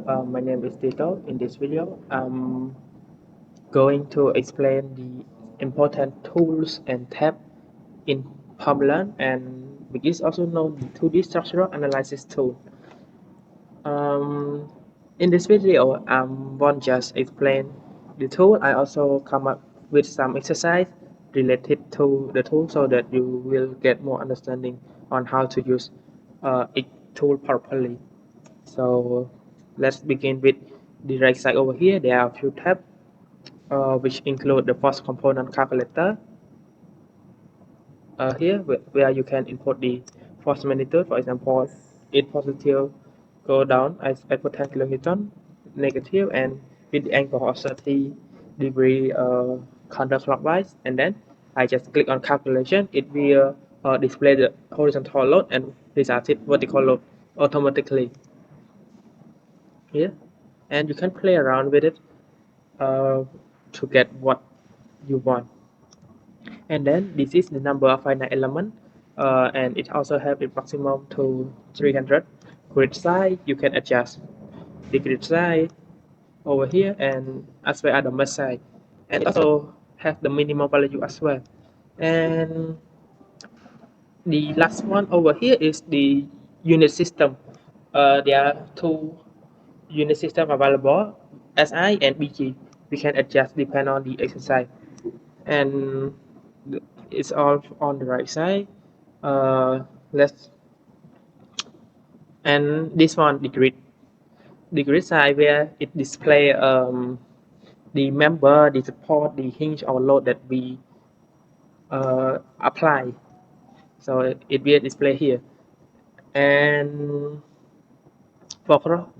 My name is Tito. In this video, I'm going to explain the important tools and tabs in PermaLearn, and which is also known the 2D structural analysis tool. Um, in this video, I won't just explain the tool. I also come up with some exercise related to the tool so that you will get more understanding on how to use each tool properly. So let's begin with the right side over here. There are a few tabs which include the force component calculator here where you can input the force magnitude. For example, if positive go down, I put 10 kilonewton, negative, and with the angle of 30 degree counterclockwise, and then I just click on calculation. It will display the horizontal load and result it vertical load automatically here, and you can play around with it to get what you want. And then this is the number of finite element, and it also have a maximum to 300. Grid size, you can adjust the grid size over here, and as well as the mesh size, and it also have the minimum value as well. And the last one over here is the unit system. There are two unit system available, SI and BG. We can adjust depend on the exercise, and it's all on the right side. Let's and this one the grid side where it display the member, the support, the hinge or load that we apply. So it will display here, and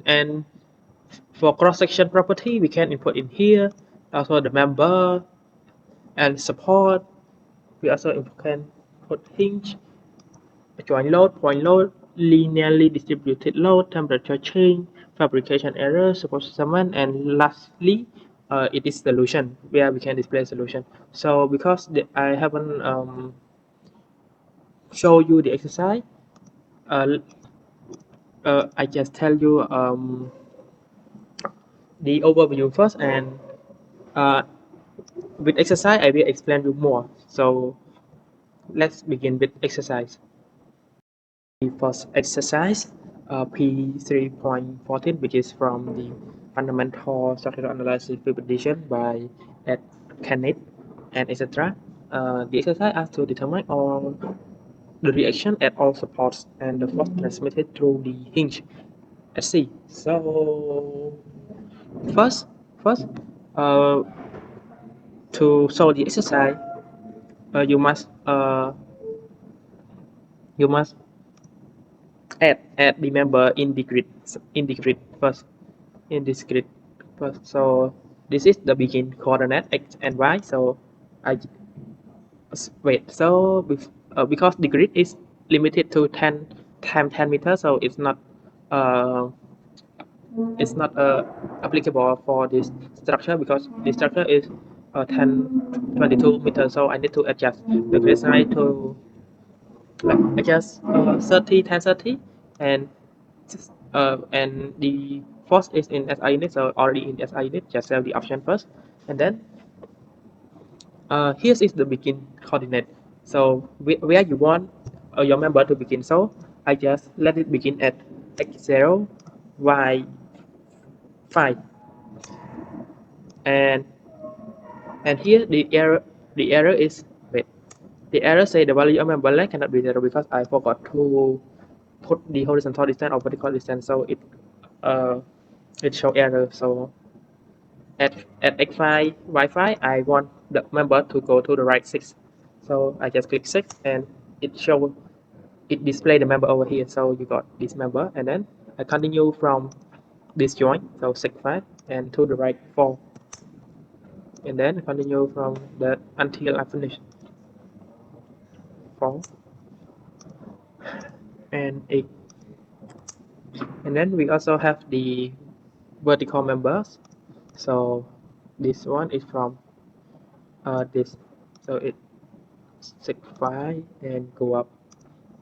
and for cross section property we can input in here. Also the member and support. We also can put hinge, joint load, point load, linearly distributed load, temperature change, fabrication error, support summon, and lastly, it is solution where we can display solution. So because I haven't show you the exercise, I just tell you the overview first, and uh, with exercise I will explain you more. So let's begin with exercise. The first exercise, P3.14, which is from the Fundamental Structural Analysis Fifth edition by Ed Kenneth and etc. The exercise asks to determine all the reaction at all supports and the force transmitted through the hinge at C. So first, first, uh, to solve the exercise, you must add the member in the grid first in this grid first. So this is the begin coordinate x and y. So I wait. So because the grid is limited to 10 times 10 meters, so uh, it's not applicable for this structure because the structure is 10 22 meters. So I need to adjust the grid size to like adjust 30 10 30, and the force is in SI unit, so already in SI unit. Just save the option first, and then here is the begin coordinate. So where you want your member to begin. So I just let it begin at x0, y5, and here the error is wait. The error say the value of member length cannot be 0 because I forgot to put the horizontal distance or vertical distance, so it show error. So at x5 y5 I want the member to go to the right 6, so I just click 6 and it display the member over here. So you got this member, and then I continue from this joint, so 6 5 and to the right 4, and then continue from that until I finish 4 and 8. And then we also have the vertical members. So this one is from this, so it 6 5 and go up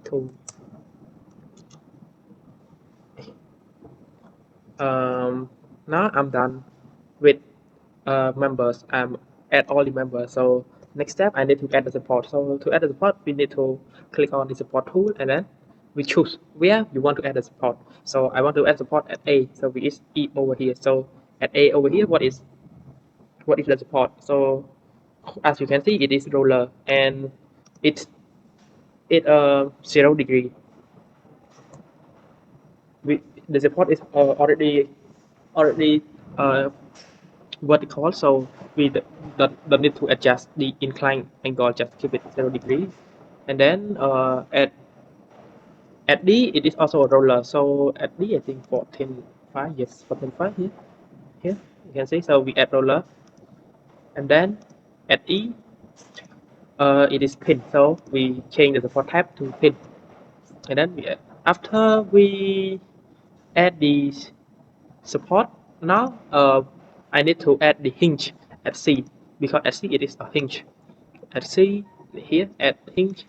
to Now I'm done with members. I'm add all the members. So next step, I need to add the support. So to add the support, we need to click on the support tool, and then we choose where you want to add the support. So I want to add support at A. So we is E over here. So at A over here, what is the support? So as you can see, it is roller, and it's 0 degree. We the support is already vertical, so we don't need to adjust the incline angle, just keep it 0 degree. And then at D it is also a roller, so at D I think 14.5, yes, 14.5 here you can see. So we add roller, and then at E it is pin, so we change the support type to pin. And then after we add the support, now I need to add the hinge at C, because at C it is a hinge. At C here at hinge.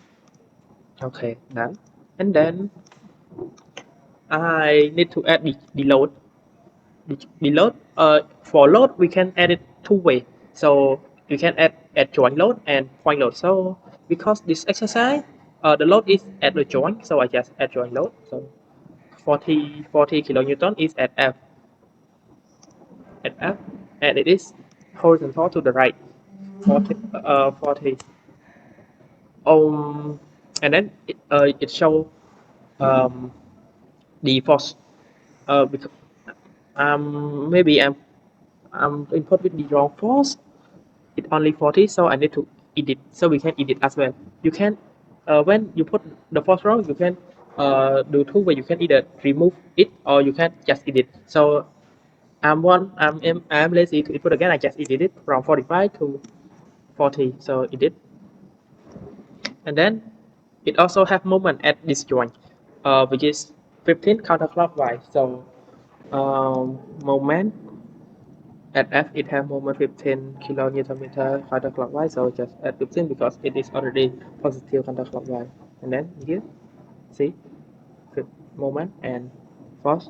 Okay, done. And then I need to add the load. The load, for load we can add it two way. So you can add joint load and point load. So because this exercise, the load is at the joint, so I just add joint load. So 40 kilonewton is at F, and it is horizontal to the right. 40. And then it show um, the force. Because maybe I'm input with the wrong force. It only 40, so I need to edit. So we can edit as well. You can when you put the force wrong, you can do two way. You can either remove it or you can just edit. So I'm lazy to input again. I just edit it from 45 to 40. So edit, and then it also have moment at this joint, which is 15 counterclockwise. So moment at F it have moment 15 kilonewton meter counterclockwise. So just add 15 because it is already positive counterclockwise. And then here, see, moment and force,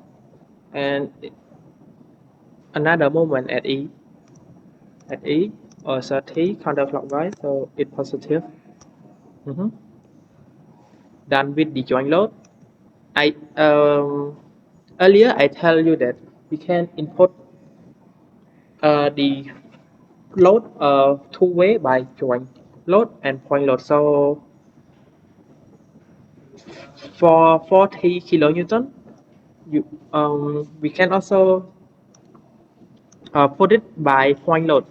and another moment at E or 30 counterclockwise. So it's positive. Done with the joint load. I earlier I tell you that we can input the load two way by joint load and point load. So for 40 kilonewton, you we can also put it by point load,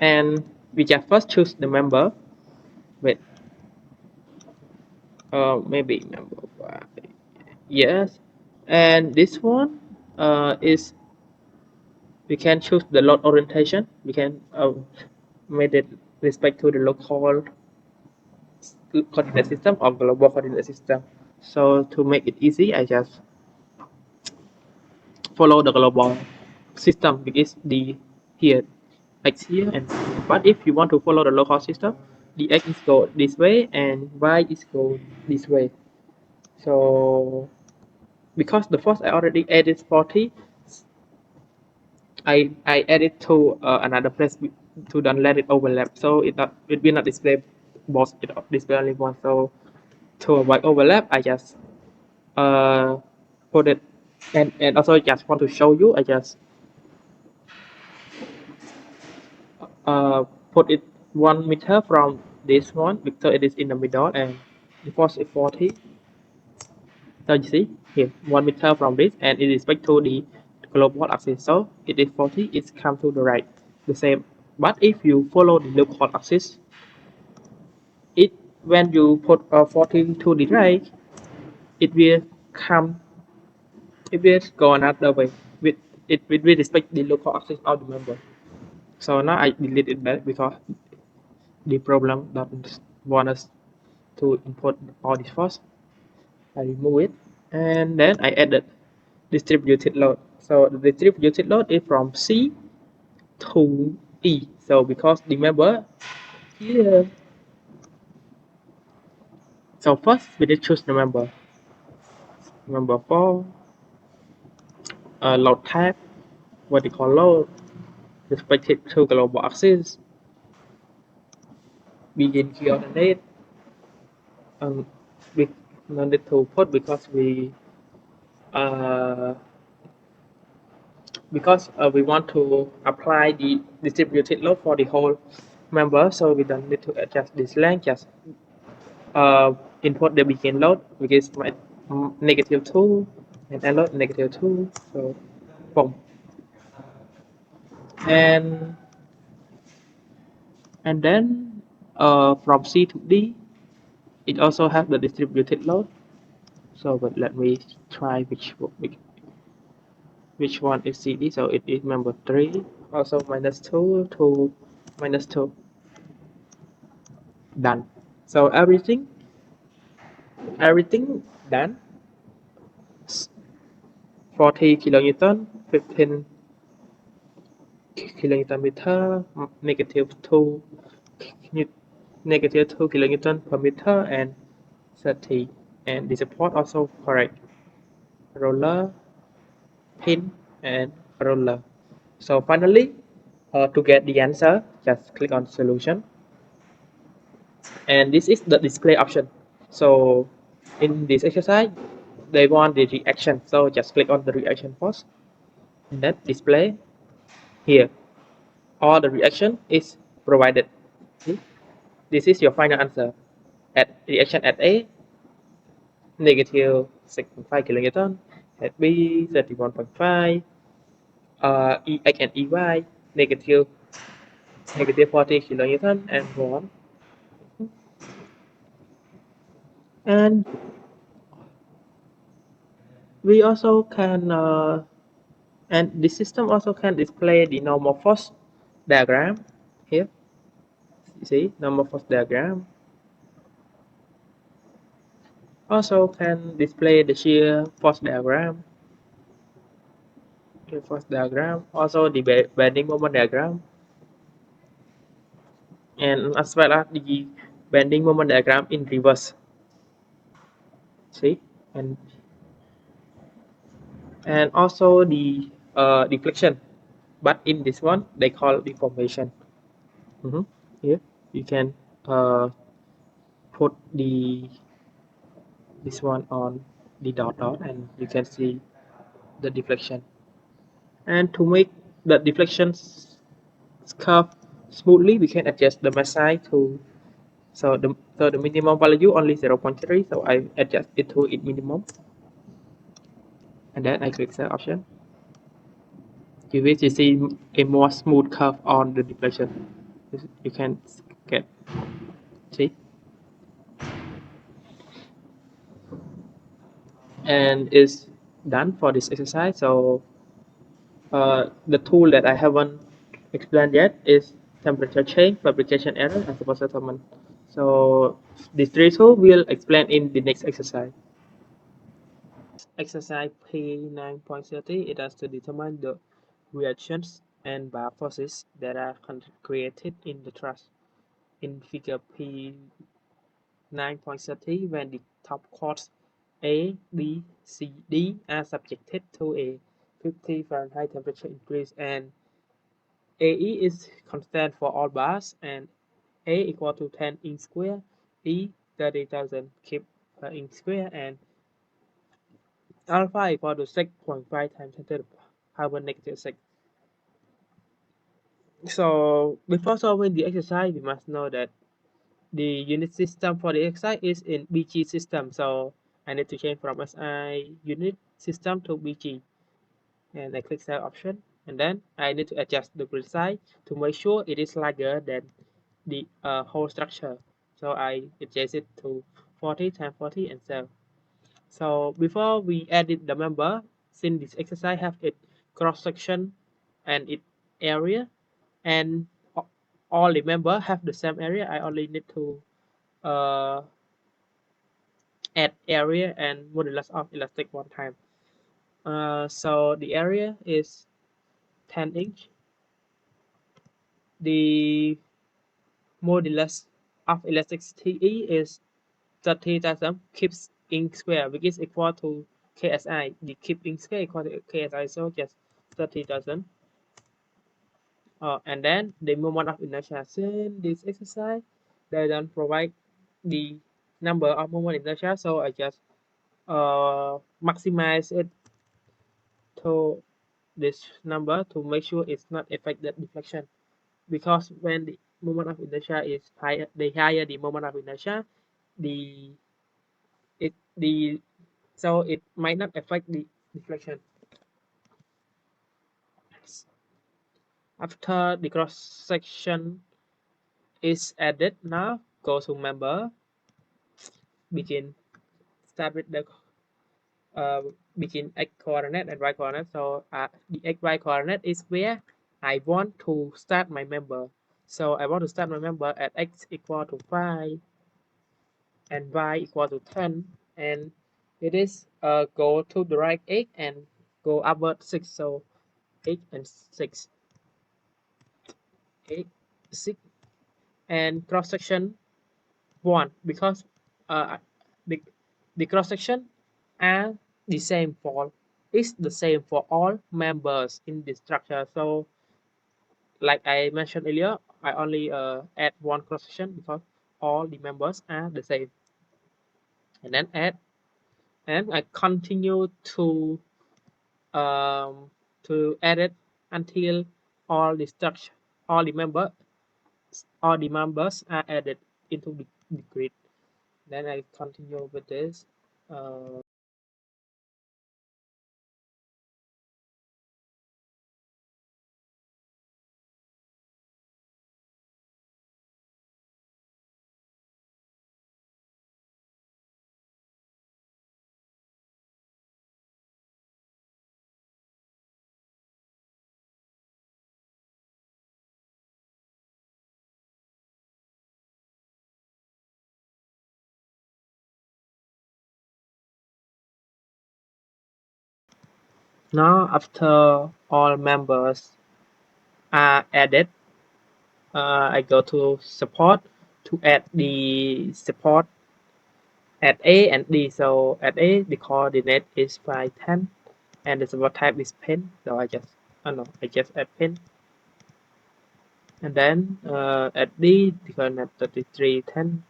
and we just first choose the member. Wait, maybe member five. Yes, and this one is we can choose the load orientation. We can make it respect to the local coordinate system or global coordinate system. So to make it easy, I just follow the global system, because the here x here and here. But if you want to follow the local system, the x is go this way and y is go this way. So because the first I already added 40, I added to another place to don't let it overlap. So it will not display both, it display only one. So to avoid overlap, I just uh, put it, and also just want to show you, I just uh, put it 1 meter from this one because it is in the middle, and the force is 40. So you see here 1 meter from this, and it is back to the global axis. So it is 40, it's come to the right, the same. But if you follow the local axis, it when you put 40 to the right, it will come, it will go another way with with respect the local axis of the member. So now I delete it back because the problem doesn't want us to import all this first. I remove it, and then I added distributed load. So the distributed load is from C to E. So because remember here, so first we need choose the member 4, load type, vertical load, respected to global axis, begin coordinate, um, we no need to put uh, because we want to apply the distributed load for the whole member, so we don't need to adjust this length. Just input the begin load, which is my -2, and end load -2. So boom, and then from C to D, it also has the distributed load. So, but let me try which one is CD. So it is member 3, also -2 to -2. Done. So everything done. 40 kilonewton, 15 kilonewton meter, -2 -2 kilonewton per meter, and 30. And the support also correct. Roller, pin, and roller. So finally, to get the answer, just click on solution. And this is the display option. So in this exercise, they want the reaction. So just click on the reaction first, and then display here. All the reaction is provided. See? This is your final answer. At reaction at A, -6.5 kilonewton. At B, 31.5. EX and EY, -40 kilonewton, and so on. And we also can, and the system also can display the normal force diagram here. You see, normal force diagram. Also can display the shear force diagram. The force diagram. Also the bending moment diagram. And as well as the bending moment diagram in reverse. See, and also the deflection, but in this one they call deformation. Here you can put this one on the dot, and you can see the deflection. And to make the deflection curve smoothly, we can adjust the mesh size to, so the minimum value only 0.3, so I adjust it to its minimum, and then I click the option. You will see a more smooth curve on the deflection. You can get, see, and it's done for this exercise. So the tool that I haven't explained yet is temperature change, fabrication error, and support settlement. So these three tools we'll explain in the next exercise. Exercise P9.30, it has to determine the reactions and bar forces that are created in the truss. In figure P9.30, when the top chords A, B, C, D are subjected to a 50 Fahrenheit temperature increase, and AE is constant for all bars, and A equal to 10 inch square, E 30,000 kip per inch square, and alpha equal to 6.5 times 10 to the power -6. So before solving the exercise, we must know that the unit system for the exercise is in BG system. So I need to change from SI unit system to BG. And I click cell option, and then I need to adjust the grid size to make sure it is larger than the whole structure. So I adjust it to 40 times 40 and so. So before we edit the member, since this exercise have its cross section and its area, and all the member have the same area, I only need to uh, add area and modulus of elastic one time. So the area is 10 inch. The modulus of elasticity is 30,000 kips inch square, which is equal to KSI, the keeping scale equal to KSI, so just 30,000. And then the moment of inertia. Since this exercise they don't provide the number of moment inertia, so I just maximize it to this number to make sure it's not affect the deflection, because when the moment of inertia is higher, the higher the moment of inertia, the the so it might not affect the deflection. After the cross section is added, now go to member, begin, start with the uh, begin x coordinate and y coordinate. So the xy coordinate is where I want to start my member. So I want to start my member at x equal to 5 and y equal to 10, and it is go to the right 8 and go upward 6. So 8 and 6, 8, 6, and cross section 1, because uh, the, the cross section are the same for is the same for all members in the structure. So like I mentioned earlier, I only add one cross section because all the members are the same, and then add, and I continue um, to add it until all the structure all the member all the members are added into the grid. Then I continue with this. Uh, Now after all members are added, I go to support to add the support at A and D. So at A the coordinate is 510 and the support type is pin. So I just add pin. And then at D the coordinate 3310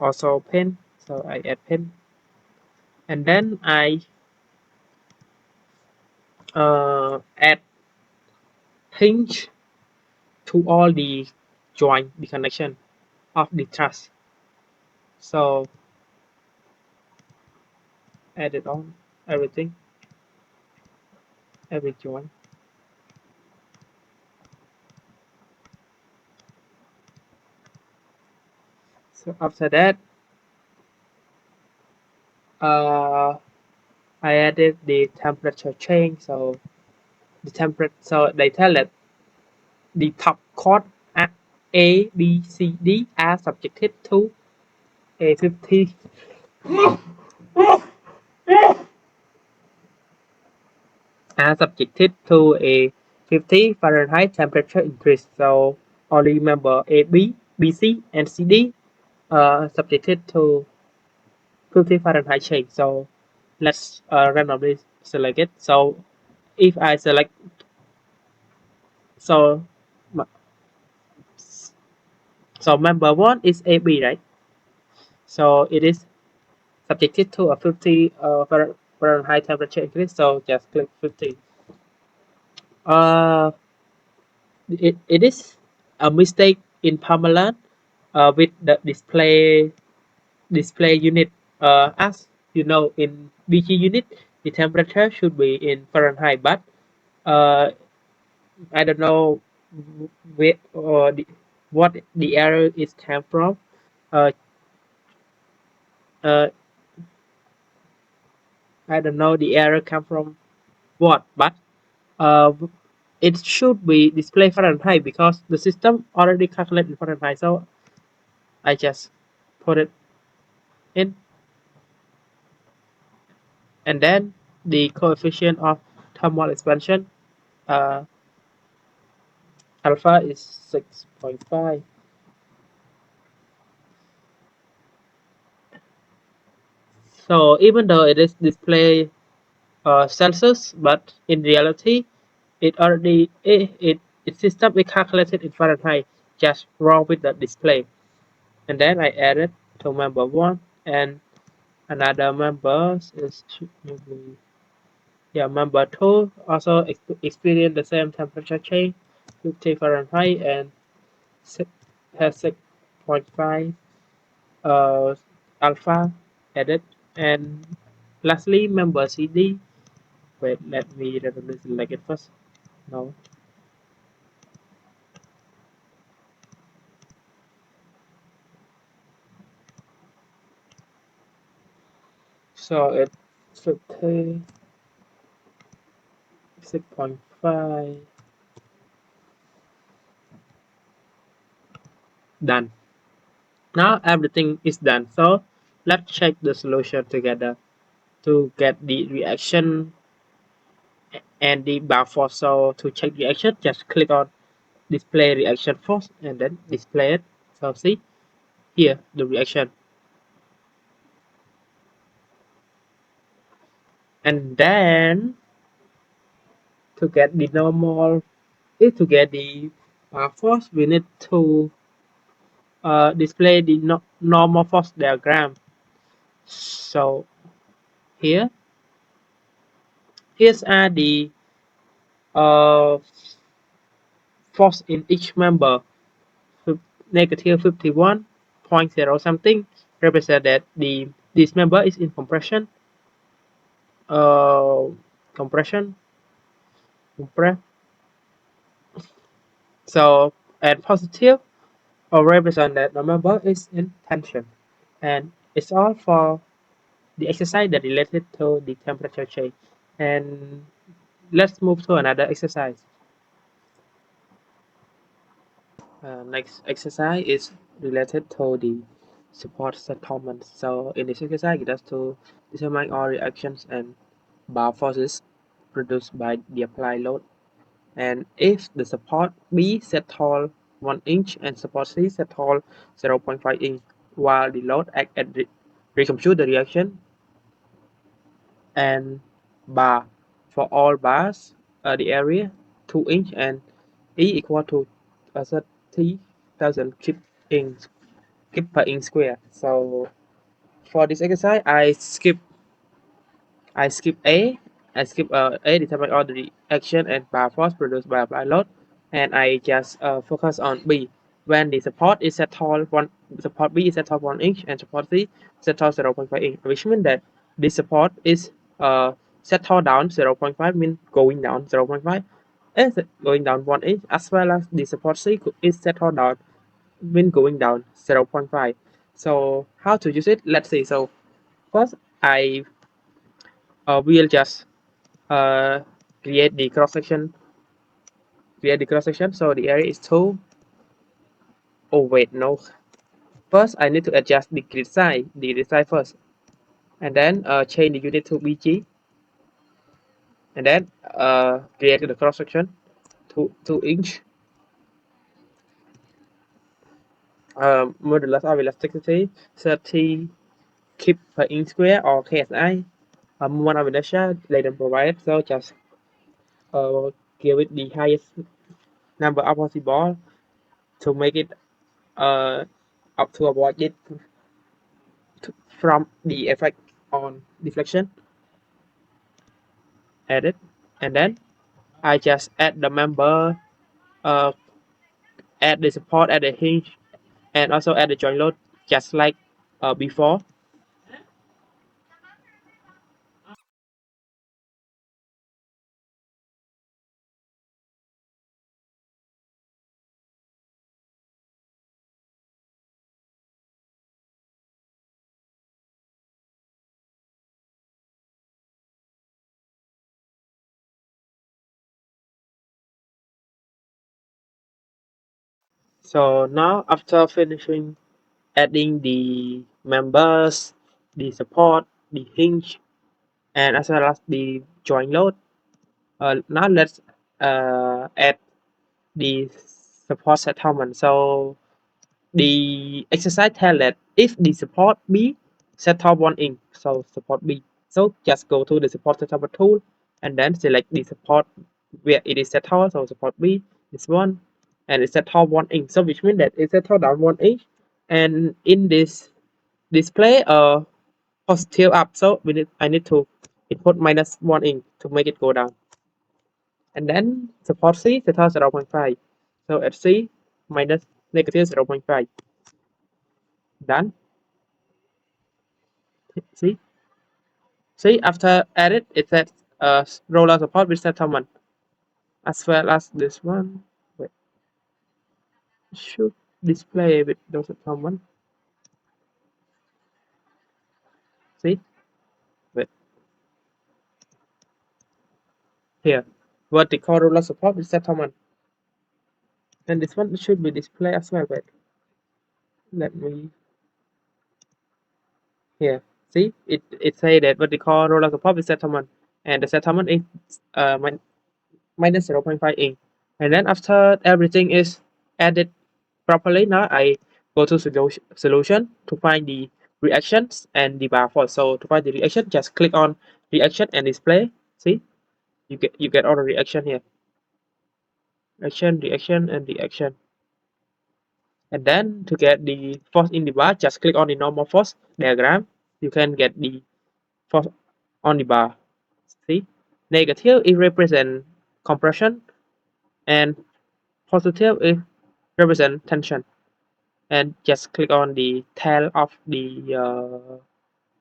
also pin. So I add pin. And then I add hinge to all the join the connection of the truss. So add it on everything, every join. So after that, I added the temperature change. So the temperature. So they tell that the top chord A, B, C, D are subjected to a 50 are subjected to a 50 Fahrenheit temperature increase. So only remember A, B, B, C, and C, D subjected to 50 Fahrenheit change. So let's randomly select it. So if I select, so so member one is AB, right? So it is subjected to a 50 Fahrenheit temperature increase. So just click 50. Uh, it is a mistake in PermaLearn with the display unit. As you know, in BG unit, the temperature should be in Fahrenheit, but uh, I don't know where or what the error is came from. Uh, uh, I don't know the error come from what, but uh, it should be display Fahrenheit because the system already calculated Fahrenheit. So I just put it in, and then the coefficient of thermal expansion uh, alpha is 6.5. So even though it is display Celsius, but in reality, its system is calculated in Fahrenheit, just wrong with the display. And then I added to member one, and another member is maybe, yeah, member two also experience the same temperature change, 50 Fahrenheit and has 6.5 alpha added. And lastly, member CD. Wait, let me select it first. No. So it's 50, 6.5. Done. Now everything is done. So let's check the solution together to get the reaction and the bar force. So to check reaction, just click on display reaction force and then display it. So see here the reaction. And then to get the normal, to get the bar force, we need to display the normal force diagram. So here, here's the uh, force in each member. Negative 51.0 something represent that this member is in compression. Uh, compression, compress. So and positive or represent that the member is in tension. And it's all for the exercise that related to the temperature change. And let's move to another exercise. Next exercise is related to the support settlement. So in this exercise, it has to determine all reactions and bar forces produced by the applied load. And if the support B set tall 1 inch and support C set tall 0.5 inch, while the load act at recompute the reaction and bar for all bars, the area 2 inch and E equal to 30,000 kip per inch square. So for this exercise, I skip A. I skip A determine all the reaction and bar force produced by applied load, and I just focus on B. When the support is set tall support B is set tall 1 inch and support C set tall 0.5 inch, which means that this support is set tall down 0.5 means going down 0.5 and going down 1 inch, as well as the support C is set tall down mean going down 0.5. So how to use it? Let's see. So first I will just uh, create the cross section. So the area is 2. Oh wait, no. First I need to adjust the grid size first, and then change the unit to BG, and then create the cross section to 2 inch. Modulus of elasticity 30 kip per inch square or KSI. Moment of inertia they don't provide, so just give it the highest number of possible to make it up to avoid it from the effect on deflection. Add it, and then I just add the member, uh, add the support, add the hinge, and also add the joint load, just like before. So now after finishing adding the members, the support, the hinge, and as well as the joint load, now let's add the support settlement. So the exercise tells that if the support B set top 1 in, so support B. So just go to the support setup tool and then select the support where it is set top, so support B, this one, and it's set top 1 in. So which means that it's set top down 1 inch, and in this display positive up, so I need to input minus 1 inch to make it go down. And then support C set top 0.5. So at C minus negative 0.5. Done. See? See, after edit, it says roller support with settlement, as well as this one. Wait, should display with those settlement. See? Wait, here, vertical roller support with settlement, and this one should be display as well. Wait, let me here. See, it say that vertical roller support with settlement, and the settlement is minus 0.5 inch. And then after everything is added properly, now I go to solution to find the reactions and the bar for. So to find the reaction, just click on reaction and display. See, you get all the reaction here. Reaction, and reaction. And then to get the force in the bar, just click on the normal force diagram. You can get the force on the bar. See, negative it represent compression, and positive it represent tension. And just click on the tail of the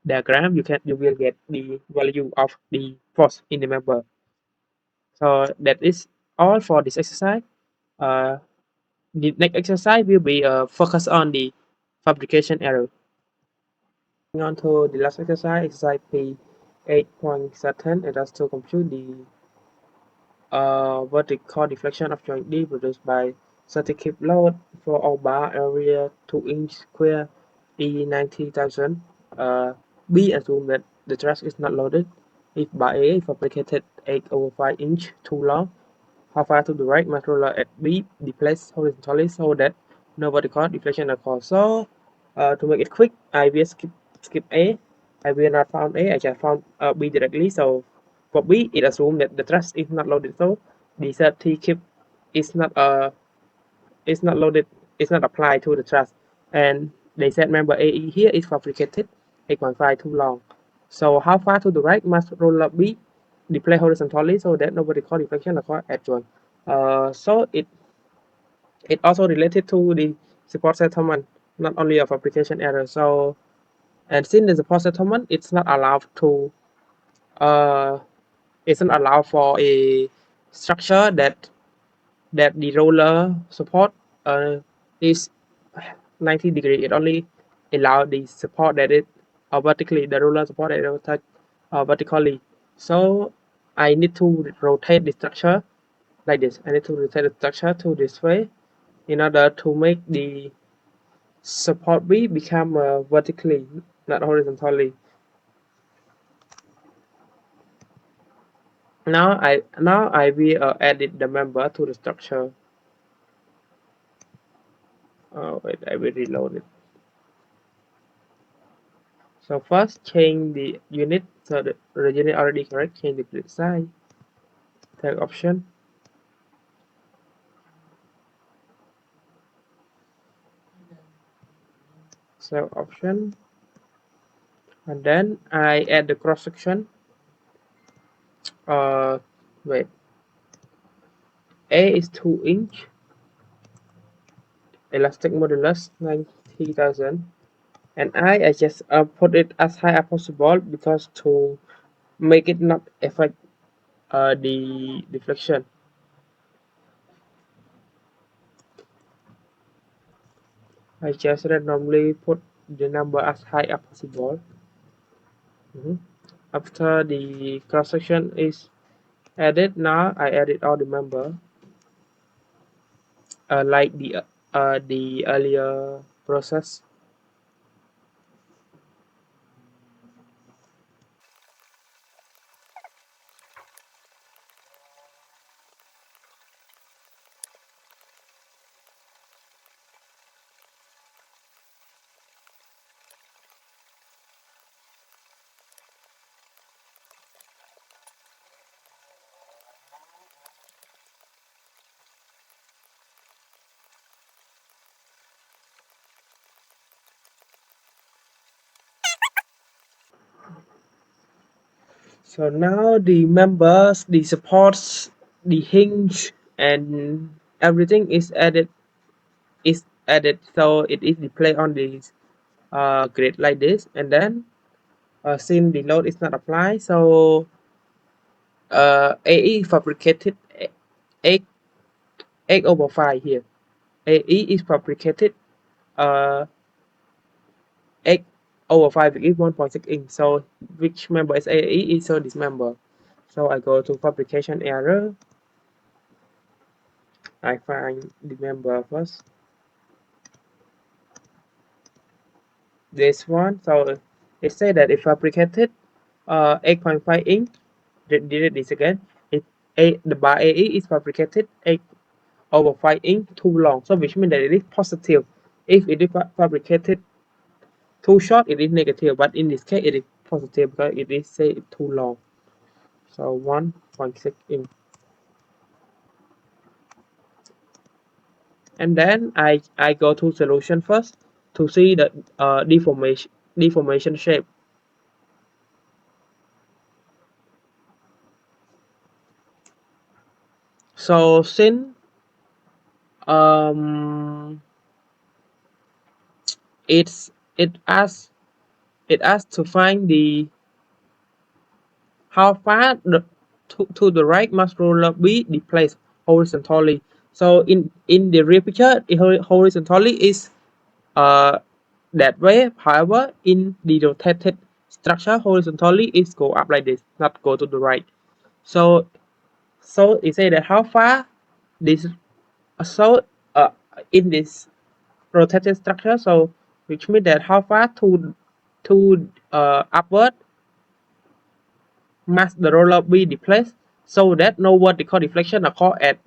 diagram, you will get the value of the force in the member. So that is all for this exercise. Uh, the next exercise will be focus on the fabrication error. Moving on to the last exercise P 8.7, it has to compute the vertical deflection of joint D produced by static load for all bar area 2 inch square E 90,000. B assume that the truss is not loaded if bar A fabricated 8/5 inch too long. How far to the right must roller at B be placed horizontally so that no vertical deflection occurs. So to make it quick, I will skip A. I will not found A. I just found B directly. So for B, it assumes that the truss is not loaded. So the safety keep is not loaded. It's not applied to the truss. And they said member AE here is fabricated 8.5 too long. So how far to the right must roller B display horizontally so that no vertical deflection occurs at joint. So it also related to the support settlement, not only a fabrication error. So and since the support settlement, uh, it's not allowed for a structure that the roller support is 90 degree. It only allow the support that it vertically, the roller support that it will touch vertically. So I need to rotate the structure like this. I need to rotate the structure to this way in order to make the support B become vertically, not horizontally. Now I will edit the member to the structure. Wait, I will reload it. So first change the unit, so the unit already correct. Change the grid size. Tag option. Cell option. And then I add the cross section. Wait. A is 2 inch. Elastic modulus 90,000. And I just put it as high as possible because to make it not affect the deflection. I just randomly put the number as high as possible. After the cross section is added, now I edit all the member like the earlier process. So now the members, the supports, the hinge, and everything is added. So it is displayed on the grid like this, and then since the load is not applied, so AE fabricated 8 over 5 here. AE is fabricated uh 8 over 5, which is 1.6 inch. So which member is AE is so this member. So I go to fabrication error. I find the member first. This one. So it says that it fabricated 8.5 inch. Did this again. The bar AE is fabricated 8 over 5 inch too long. So which means that it is positive. If it is fabricated too short, it is negative. But in this case, it is positive because it is say too long. So 1.6 inch. And then I go to solution first to see the deformation shape. So since um it asks to find the how far to the right must roller be displaced horizontally. So in the real picture, horizontally is that way. However, in the rotated structure, horizontally is go up like this, not go to the right. So it say that how far this so in this rotated structure, so which means that how far to upward must the roller be displaced so that no vertical deflection occur at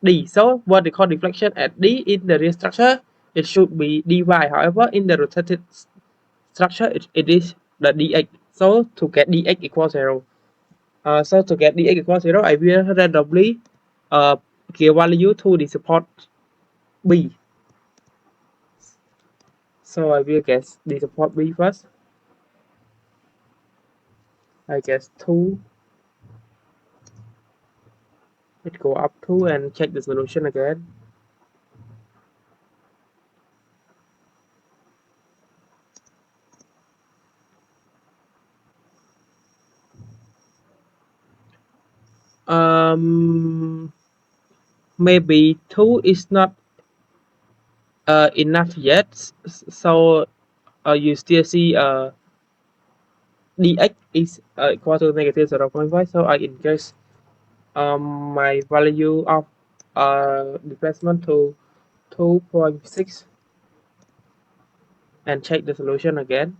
D. So vertical deflection at D in the real structure, it should be dy. However, in the rotated structure, it is the dx. So to get dx equals 0. So to get dx equals 0, I will randomly give value to the support B. So I will guess the support B first. I guess 2. It go up 2 and check the solution again. Maybe 2 is not enough yet. So you still see dx is equal to negative 0.5. So I increase my value of displacement to 2.6 and check the solution again.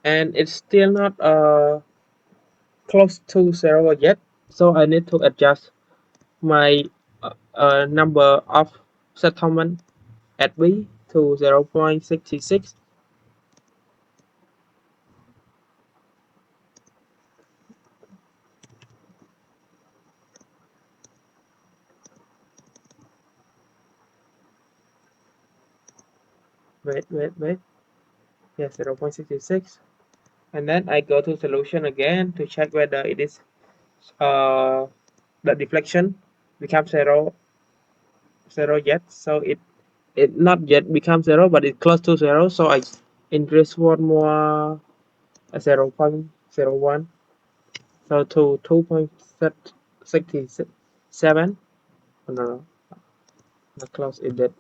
And it's still not close to 0 yet. So I need to adjust my number of settlement at B to 0.66. Wait. Yes, 0.66. And then I go to solution again to check whether it is the deflection becomes zero yet. So it not yet becomes 0, but it's close to 0. So I increase one more 0.01. So to 2.67. Oh, no, not close is that.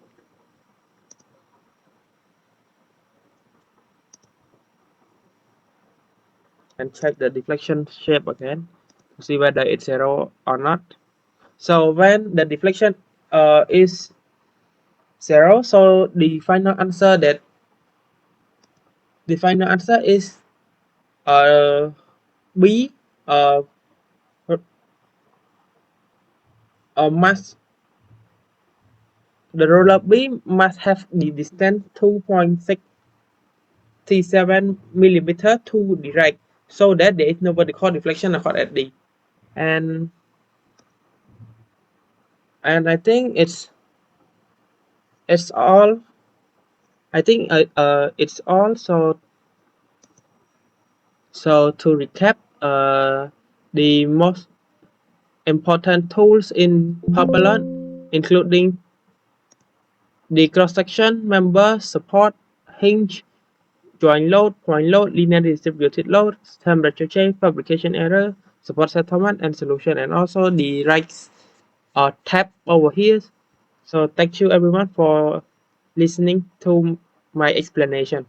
And check the deflection shape again to see whether it's 0 or not. So when the deflection is 0, so the final answer is B. Must the roller B must have the distance 2.67 millimeter to the right, so that there is no vertical deflection occurred at D. And I think it's all I think it's also so to recap the most important tools in PermaLearn, including the cross-section, member, support, hinge, join load, point load, linear distributed load, temperature change, fabrication error, support settlement, and solution, and also the right tab over here. So thank you everyone for listening to my explanation.